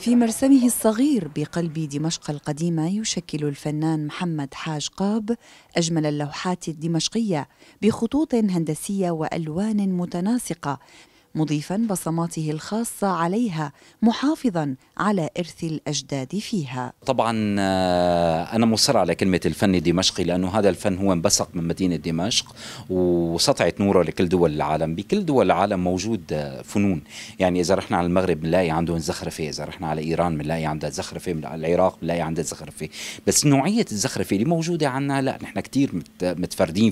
في مرسمه الصغير بقلب دمشق القديمة يشكل الفنان محمد حاج قاب أجمل اللوحات الدمشقية بخطوط هندسية وألوان متناسقة، مضيفاً بصماته الخاصة عليها محافظاً على إرث الأجداد فيها. طبعاً أنا مصر على كلمة الفن الدمشقي، لأنه هذا الفن هو انبثق من مدينة دمشق وسطعت نوره لكل دول العالم. بكل دول العالم موجود فنون، يعني إذا رحنا على المغرب بنلاقي عندهم زخرفة، إذا رحنا على إيران بنلاقي عندها زخرفة، على العراق بنلاقي عندها زخرفة. بس نوعية الزخرفة اللي موجودة عنا لا، نحن كتير متفردين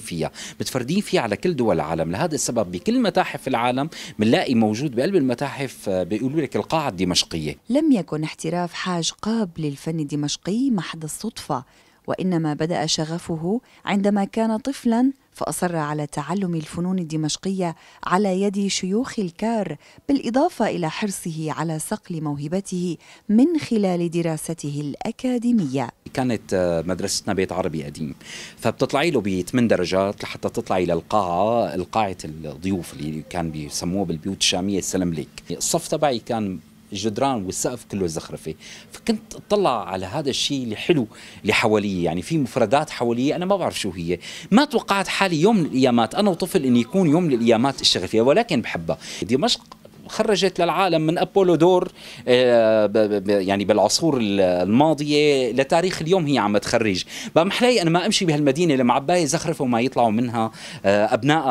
فيها على كل دول العالم. لهذا السبب بكل متاحف العالم بنلاقي موجود بقلب المتاحف بيقولوا لك القاعة الدمشقية. لم يكن احتراف حاج قاب للفن الدمشقي محض الصدفة، وإنما بدأ شغفه عندما كان طفلاً، فأصر على تعلم الفنون الدمشقية على يد شيوخ الكار، بالإضافة إلى حرصه على صقل موهبته من خلال دراسته الأكاديمية. كانت مدرستنا بيت عربي قديم، فبتطلعي له ب8 درجات لحتى تطلعي للقاعة، قاعة الضيوف اللي كان بيسموها بالبيوت الشامية السلمليك. الصف تبعي كان الجدران والسقف كله زخرفه، فكنت اطلع على هذا الشيء اللي حلو اللي حواليه، يعني في مفردات حواليه انا ما بعرف شو هي. ما توقعت حالي يوم من الايامات انا وطفل اني يكون يوم من الايامات اشتغل فيها، ولكن بحبها. دمشق خرجت للعالم من أبولو دور يعني بالعصور الماضية لتاريخ اليوم هي عم تخرج. بقى محلاي أنا ما أمشي بهالمدينة اللي معباية زخرفة وما يطلعوا منها أبناء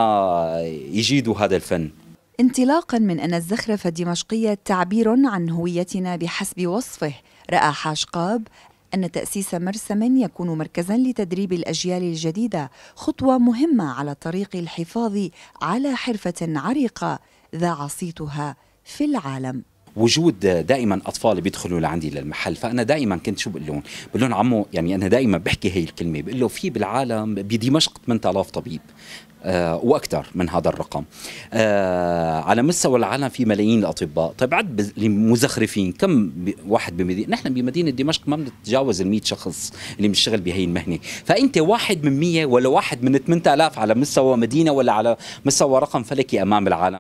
يجيدوا هذا الفن. انطلاقاً من أن الزخرفة الدمشقية تعبير عن هويتنا بحسب وصفه، رأى حاج قاب أن تأسيس مرسم يكون مركزاً لتدريب الأجيال الجديدة خطوة مهمة على طريق الحفاظ على حرفة عريقة ذاع صيتها في العالم. وجود دائما اطفال بيدخلوا لعندي للمحل، فانا دائما كنت شو بقول لهم عمو، يعني انا دائما بحكي هي الكلمه، بقول له في بالعالم بدمشق 8000 طبيب واكثر من هذا الرقم. على مستوى العالم في ملايين الاطباء. طيب عد المزخرفين كم واحد بمدينه؟ نحن بمدينه دمشق ما بنتجاوز ال100 شخص اللي بنشتغل بهي المهنه، فانت واحد من 100 ولا واحد من 8000 على مستوى مدينه ولا على مستوى رقم فلكي امام العالم.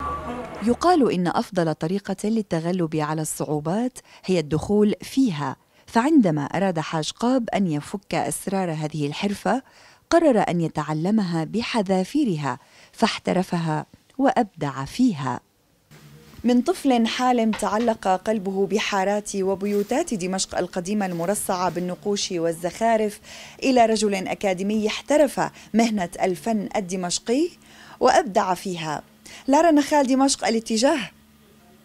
يقال إن أفضل طريقة للتغلب على الصعوبات هي الدخول فيها، فعندما أراد حاج قاب أن يفك أسرار هذه الحرفة قرر أن يتعلمها بحذافيرها، فاحترفها وأبدع فيها. من طفل حالم تعلق قلبه بحارات وبيوتات دمشق القديمة المرصعة بالنقوش والزخارف، إلى رجل أكاديمي احترف مهنة الفن الدمشقي وأبدع فيها. لا رنخال دمشق الاتجاه